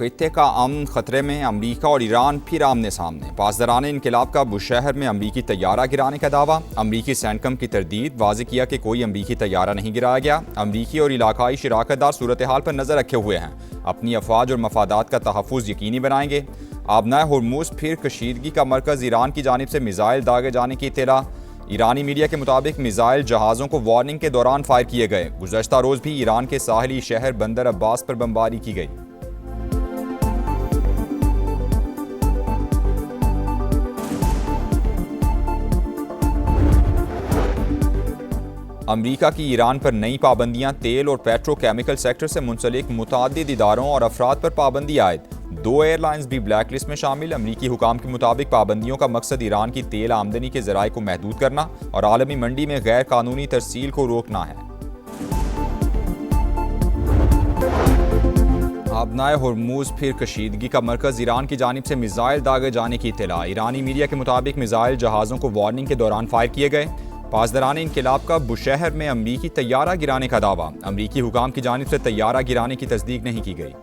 खित्ते का अमन खतरे में, अमरीका और ईरान फिर आमने सामने। पासदारान इनकलाब का बुशहर में अमरीकी तैयारा गिराने का दावा। अमरीकी सैनकम की तरदीद, वाज़ेह किया कि कोई अमरीकी तैयारा नहीं गिराया गया। अमरीकी और इलाकाई शराकतदार सूरत हाल पर नजर रखे हुए हैं, अपनी अफवाज और मफादात का तहफ़्फ़ुज़ यकीनी बनाएंगे। आबनाए हुर्मुज़ फिर कशीदगी का मरकज़, ईरान की जानिब से मिसाइल दागे जाने की इत्तला। ईरानी मीडिया के मुताबिक मिसाइल जहाज़ों को वार्निंग के दौरान फायर किए गए। गुज़श्ता रोज़ भी ईरान के साहली शहर बंदर अब्बास पर बमबारी की गई। अमरीका की ईरान पर नई पाबंदियां, तेल और पेट्रोकेमिकल सेक्टर से मुंसलिक मुतअद्दिद इदारों और अफराद पर पाबंदी आयद। 2 एयरलाइंस भी ब्लैक लिस्ट में शामिल। अमरीकी हुकाम के मुताबिक पाबंदियों का मकसद ईरान की तेल आमदनी के ज़राए को महदूद करना और आलमी मंडी में गैर कानूनी तरसील को रोकना है। आबनाए हुर्मुज़ फिर कशीदगी का मरकज़, ईरान की जानिब से मिसाइल दागे जाने की इत्तला। ईरानी मीडिया के मुताबिक मिसाइल जहाज़ों को वार्निंग के दौरान फायर किए गए। पासदारान इनकलाब का बुशहर में अमरीकी तैयारा गिराने का दावा। अमरीकी हुकाम की जानिब से तैयारा गिराने की तस्दीक नहीं की गई।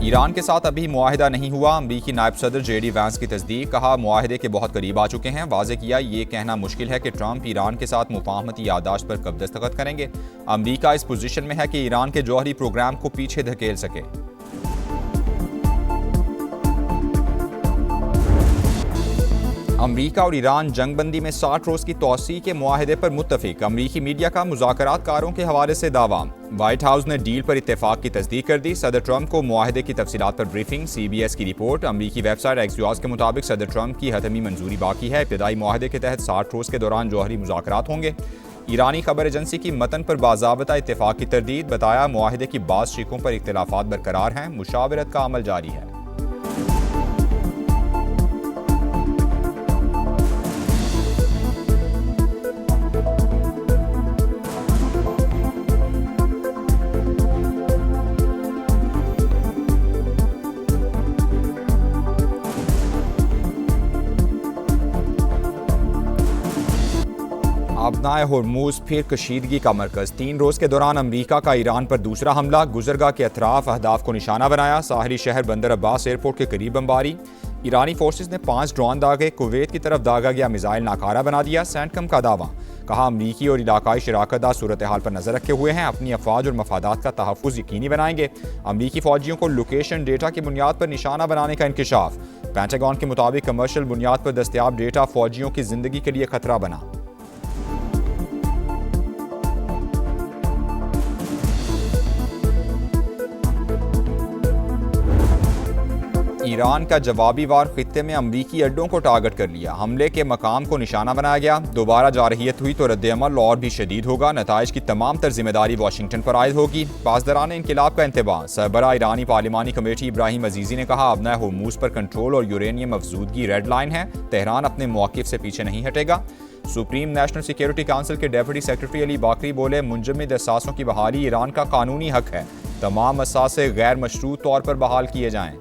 ईरान के साथ अभी मुआहिदा नहीं हुआ। अमरीकी नायब सदर JD वैंस की तस्दीक, कहा मुआहिदे के बहुत करीब आ चुके हैं। वाज़ेह किया ये कहना मुश्किल है कि ट्रंप ईरान के साथ मुफाहमती याददाश्त पर कब दस्तखत करेंगे। अमरीका इस पोजीशन में है कि ईरान के जौहरी प्रोग्राम को पीछे धकेल सके। अमरीका और ईरान जंगबंदी में 60 रोज़ की तौसी के मुआहिदे पर मुत्तफिक। अमरीकी मीडिया का मुज़ाकरातकारों के हवाले से दावा। व्हाइट हाउस ने डील पर इत्तेफाक की तस्दीक कर दी। सदर ट्रंप को मुआहिदे की तफसीलात पर ब्रीफिंग। CBS की रिपोर्ट। अमरीकी वेबसाइट Axios के मुताबिक सदर ट्रंप की हतमी मंजूरी बाकी है। इब्तदाई मुआहिदे के तहत 60 रोज़ के दौरान जौहरी मुज़ाकरात होंगे। ईरानी खबर एजेंसी की मतन पर बाज़ाबता इत्तेफाक की तरदीद। बताया मुआहिदे की बाज़ शिकों पर इख्तिलाफात बरकरार हैं, मुशावरत का अमल जारी है। आबनाए हुर्मुज़ फिर कशीदगी का मरकज़। 3 रोज़ के दौरान अमरीका का ईरान पर दूसरा हमला। गुजरगाह के अतराफ अहदाफ को निशाना बनाया। साहली शहर बंदर अब्बास एयरपोर्ट के करीब बमबारी। ईरानी फोर्सेस ने 5 ड्रोन दागे। कुवैत की तरफ दागा गया मिसाइल नाकारा बना दिया। सैनकम का दावा। कहा अमरीकी और इलाकाई शराकतदार सूरत हाल पर नजर रखे हुए हैं, अपनी अफवाज और मफादात का तहफ़्फ़ुज़ यकीनी बनाएंगे। अमरीकी फौजियों को लोकेशन डेटा की बुनियाद पर निशाना बनाने का इंकिशाफ। पेंटागन के मुताबिक कमर्शियल बुनियाद पर दस्तयाब डेटा फौजियों की जिंदगी के लिए खतरा बना। ईरान का जवाबी वार, खित्ते में अमरीकी अड्डों को टारगेट कर लिया। हमले के मकाम को निशाना बनाया गया। दोबारा जारहियत हुई तो रद्द-ए-अमल और भी शदीद होगा। नताइज की तमाम तर जिम्मेदारी वाशिंगटन पर आयद होगी। पासदारान इनकलाब का इंतबाह। सरबराह ईरानी पार्लिमानी कमेटी इब्राहिम अजीजी ने कहा आबनाए हुर्मुज़ पर कंट्रोल और यूरेनियम अफजूदगी रेड लाइन है। तेहरान अपने मौक़िफ़ से पीछे नहीं हटेगा। सुप्रीम नेशनल सिक्योरिटी काउंसिल के डेप्यूटी सेक्रेटरी अली बाकरी बोले मुंजमद असासों की बहाली ईरान का कानूनी हक है। तमाम असासे गैर मशरूत तौर पर बहाल किए जाएं।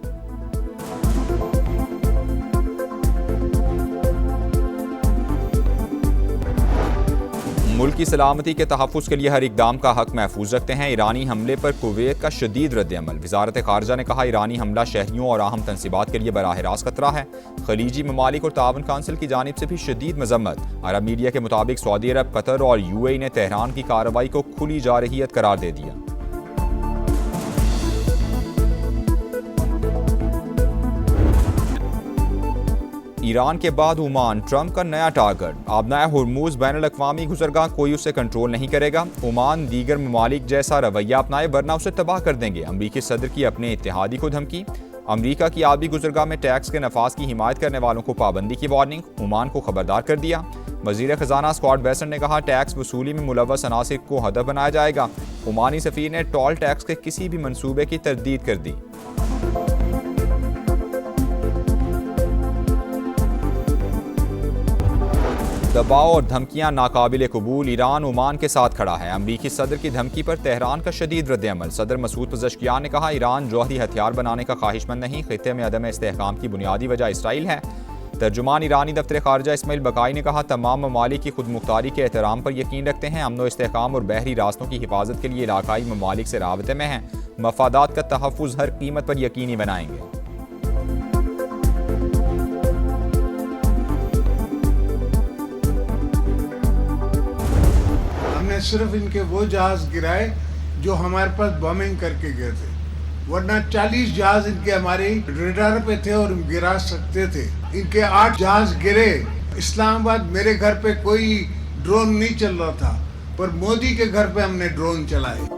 मुल्क की सलामती के तहफ़्फ़ुज़ के लिए हर इक़दाम का हक महफूज रखते हैं। ईरानी हमले पर कुवैत का शदीद रद्द-ए-अमल। वज़ारत ख़ारजा ने कहा ईरानी हमला शहरियों और अहम तंसीबात के लिए बराह रास्त खतरा है। खलीजी ममालिक और तावन काउंसिल की जानिब से भी शदीद मज़म्मत। अरब मीडिया के मुताबिक सऊदी अरब, कतर और UAE ने तेहरान की कार्रवाई को खुली जारहियत करार दे दिया। ईरान के बाद ओमान, ट्रंप का नया टारगेट। आबनाए हुर्मुज़ बैनुल-अक़वामी गुज़रगाह, कोई उसे कंट्रोल नहीं करेगा। ओमान दीगर ममालिक जैसा रवैया अपनाए वरना उसे तबाह कर देंगे। अमरीकी सदर की अपने इत्तेहादी को धमकी। अमरीका की आबी गुज़रगाह में टैक्स के नफाज की हिमायत करने वालों को पाबंदी की वार्निंग। ओमान को खबरदार कर दिया। वज़ीर ख़जाना स्कॉट बेसेंट ने कहा टैक्स वसूली में मुलव्वस अनासिर को हदफ बनाया जाएगा। ओमानी सफ़ीर ने टोल टैक्स के किसी भी मनसूबे की तरदीद कर दी। दबाव और धमकियां नाकाबिले कबूल। ईरान ओमान के साथ खड़ा है। अमरीकी सदर की धमकी पर तेहरान का शदीद रद्द-ए-अमल। सदर मसूद पज़ेश्कियान ने कहा ईरान जौहरी हथियार बनाने का ख्वाहिशमंद नहीं। खित्ते में अदम इस्तेहकाम की बुनियादी वजह इसराइल है। तर्जुमान ईरानी दफ्तर खारजा इस्माइल बकाई ने कहा, तमाम ममालिक की खुद मुख्तारी के एहतराम पर यकीन रखते हैं, अमन व इस्तेहकाम और बहरी रास्तों की हिफाजत के लिए इलाकाई ममालिक से राबते में हैं, मफादात का तहफ़्फ़ुज़ हर कीमत पर यकीनी बनाएंगे। हमने सिर्फ इनके वो जहाज गिराए जो हमारे पास बॉम्बिंग करके गए थे, वरना 40 जहाज इनके हमारे रेडार पे थे और गिरा सकते थे। इनके 8 जहाज गिरे। इस्लामाबाद मेरे घर पे कोई ड्रोन नहीं चल रहा था, पर मोदी के घर पे हमने ड्रोन चलाए।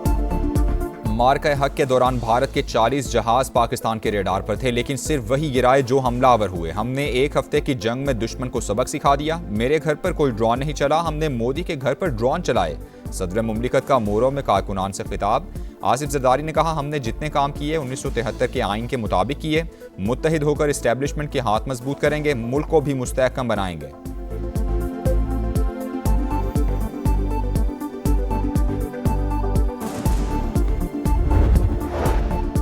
मार्का हक के दौरान भारत के 40 जहाज पाकिस्तान के रेडार पर थे, लेकिन सिर्फ वही गिराए जो हमलावर हुए। हमने एक हफ्ते की जंग में दुश्मन को सबक सिखा दिया। मेरे घर पर कोई ड्रोन नहीं चला, हमने मोदी के घर पर ड्रोन चलाए। सदर मुमलिकत का मोरो में कारकुनान से खिताब। आसिफ जरदारी ने कहा, हमने जितने काम किए 1973 के आइन के मुताबिक किए। मुत्तहिद होकर इस्टेब्लिशमेंट के हाथ मजबूत करेंगे, मुल्क को भी मुस्तहकम बनाएंगे।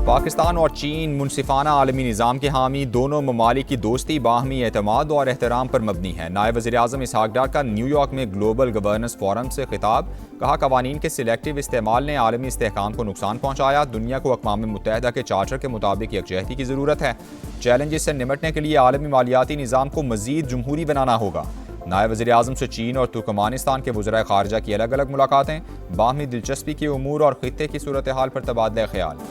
पाकिस्तान और चीन मुनसिफाना आलमी निज़ाम के हामी। दोनों ममालिक की दोस्ती बाहमी एतमाद और एहतराम पर मबनी है। नायब वज़ीर-ए-आज़म इसहाक डार का न्यूयॉर्क में ग्लोबल गवर्नेंस फोरम से खिताब। कहा, कवानीन के सिलेक्टिव इस्तेमाल ने आलमी इस्तेहकाम को नुकसान पहुँचाया। दुनिया को अक़वाम मुत्तहिदा के चार्टर के मुताबिक यकजहती की ज़रूरत है। चैलेंजेस से निमटने के लिए आलमी मालियाती निज़ाम को मज़ीद जमहूरी बनाना होगा। नायब वज़ीर-ए-आज़म से चीन और तुर्कमानिस्तान के वज़राए ख़ारजा की अलग अलग मुलाकातें। बाहमी दिलचस्पी के उमूर और ख़ित्ते की सूरत हाल पर तबादला ख्याल।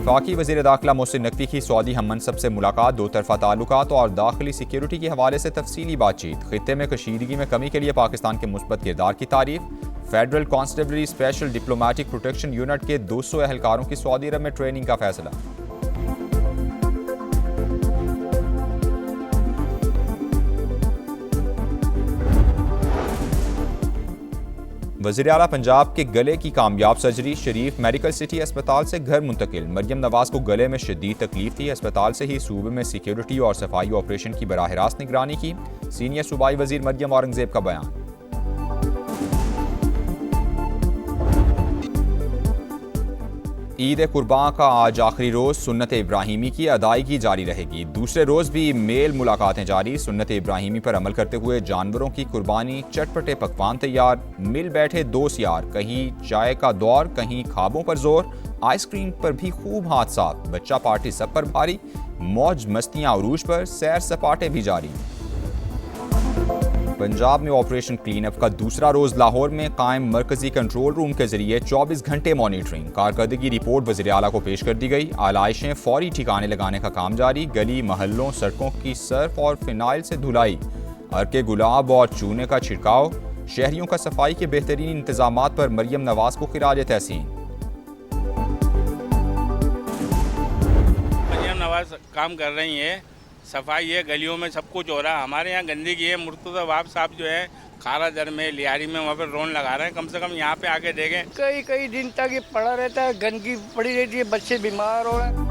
वफाकी वज़ीर दाखिला मोहसिन नकवी की सऊदी हम मनसब से मुलाकात। दो तरफा ताल्लुकात और दाखिली सिक्योरिटी के हवाले से तफसीली बातचीत। खित्ते में कशीदगी में कमी के लिए पाकिस्तान के मुस्बत किरदार की तारीफ। Federal constabulary special diplomatic protection unit के 200 एहलकारों की सऊदी अरब में ट्रेनिंग का फैसला। वज़ीर आला पंजाब के गले की कामयाब सर्जरी। शरीफ मेडिकल सिटी अस्पताल से घर मुंतकिल। मरियम नवाज को गले में शदीद तकलीफ थी। अस्पताल से ही सूबे में सिक्योरिटी और सफाई ऑपरेशन की बराह रास्त निगरानी की। सीनियर सूबाई वजीर मरियम औरंगजेब का बयान। ईद कुर्बान का आज आखिरी रोज़। सुन्नत इब्राहिमी की अदायगी जारी रहेगी। दूसरे रोज़ भी मेल मुलाकातें जारी। सुन्नत इब्राहिमी पर अमल करते हुए जानवरों की कुर्बानी, चटपटे पकवान तैयार। मिल बैठे दोस्त यार, कहीं चाय का दौर, कहीं ख्वाबों पर जोर। आइसक्रीम पर भी खूब हाथ साफ। बच्चा पार्टी सब पर भारी। मौज मस्तियाँ उरूज पर, सैर सपाटे भी जारी। पंजाब में ऑपरेशन क्लीन अप का दूसरा रोज। लाहौर में कायम मरकजी कंट्रोल रूम के जरिए 24 घंटे मॉनिटरिंग। कारकर्दगी रिपोर्ट वज़ीर आला को पेश कर दी गई। आलाइशें फौरी ठिकाने लगाने का काम जारी। गली महल्लों सड़कों की सर्फ और फिनाइल से धुलाई। अर्के गुलाब और चूने का छिड़काव। शहरियों का सफाई के बेहतरीन इंतजामात पर मरियम नवाज को खिराज तहसीन। मरियम नवाज काम कर रही है, सफाई है, गलियों में सब कुछ हो रहा है। हमारे यहाँ गंदगी है। मुर्तज़ा वाब साहब जो है खारा दर में, लियारी में, वहाँ पर ड्रोन लगा रहे हैं। कम से कम यहाँ पे आके देखें। कई दिन तक ये पड़ा रहता है, गंदगी पड़ी रहती है, बच्चे बीमार हो रहे हैं।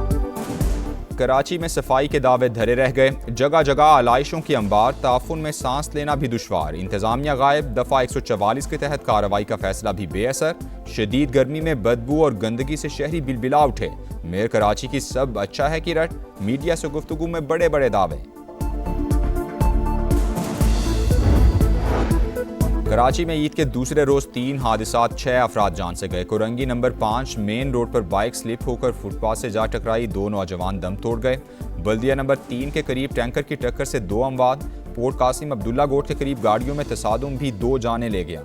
कराची में सफाई के दावे धरे रह गए। जगह जगह आलाइशों की अंबार। ताफुन में सांस लेना भी दुश्वार। इंतजामिया गायब। दफ़ा 144 के तहत कार्रवाई का फैसला भी बेअसर। शदीद गर्मी में बदबू और गंदगी से शहरी बिलबिला उठे। मेयर कराची की सब अच्छा है की रट। मीडिया से गुफ्तगू में बड़े बड़े दावे। कराची में ईद के दूसरे रोज 3 हादसात, 6 अफराद जान से गए। कोरंगी नंबर 5 मेन रोड पर बाइक स्लिप होकर फुटपाथ से जा टकराई। 2 नौजवान दम तोड़ गए। बल्दिया नंबर 3 के करीब टैंकर की टक्कर से 2 अमवात। पोर्ट कासिम अब्दुल्ला गोट के करीब गाड़ियों में तसादुम भी 2 जानें ले गया।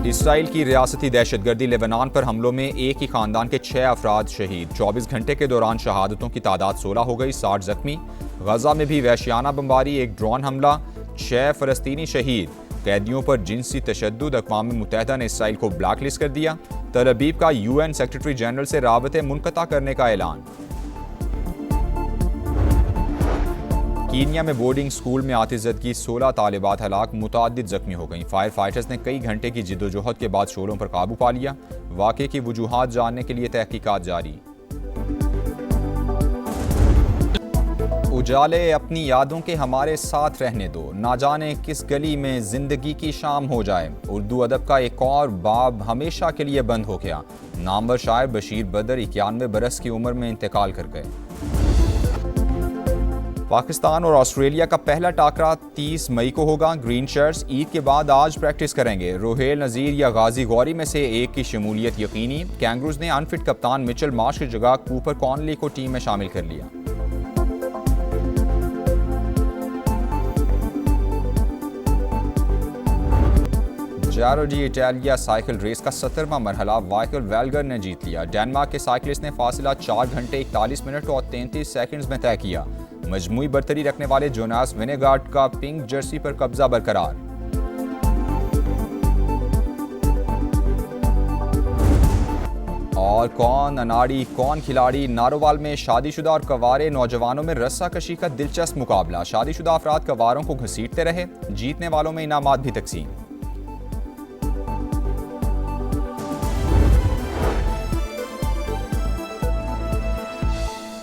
इसराइल की रियासती दहशतगर्दी लेबनान पर हमलों में एक ही खानदान के 6 अफराद शहीद। 24 घंटे के दौरान शहादतों की तादाद 16 हो गई। 60 जख्मी। गजा में भी वहशियाना बमबारी, एक ड्रोन हमला, 6 फ़लस्तीनी शहीद। कैदियों पर जिनसी तशद्दुद। अक़वाम मुत्तहिदा ने इसराइल को ब्लैक लिस्ट कर दिया। तल अबीब का UN सेक्रेटरी जनरल से राबते मुनक़ता करने का ऐलान। कीनिया में बोर्डिंग स्कूल में आतिशज़दगी, 16 तालिबात हलाक, मुतअद्दिद जख्मी हो गईं। फायर फाइटर्स ने कई घंटे की जिद्दोजहद के बाद शोरों पर काबू पा लिया। वाक़े की वजूहात जानने के लिए तहकीकात जारी। उजाले अपनी यादों के हमारे साथ रहने दो, ना जाने किस गली में जिंदगी की शाम हो जाए। उर्दू अदब का एक और बाब हमेशा के लिए बंद हो गया। नामवर शायर बशीर बदर 91 बरस की उम्र में इंतकाल कर गए। पाकिस्तान और ऑस्ट्रेलिया का पहला टाकरा 30 मई को होगा। ग्रीन शर्ट्स ईद के बाद आज प्रैक्टिस करेंगे। रोहेल नज़ीर या गाजी गौरी में से एक की शमूलियत यकीनी। कैंगरूज ने अनफिट कप्तान मिचेल मार्श की जगह कूपर कॉनली को टीम में शामिल कर लिया। जारो डी इटालिया साइकिल रेस का 17वां मरहला वाइकल वेल्गर ने जीत लिया। डेनमार्क के साइकिलिस्ट ने फासला 4 घंटे 41 मिनट और 33 सेकंड्स में तय किया। मजमूई बरतरी रखने वाले जोनास विनेगार्ड का पिंक जर्सी पर कब्जा बरकरार। और कौन अनाड़ी कौन खिलाड़ी, नारोवाल में शादीशुदा और कवारे नौजवानों में रस्साकशी का दिलचस्प मुकाबला। शादीशुदा अफराद कवारों को घसीटते रहे, जीतने वालों में इनामात भी तकसीम।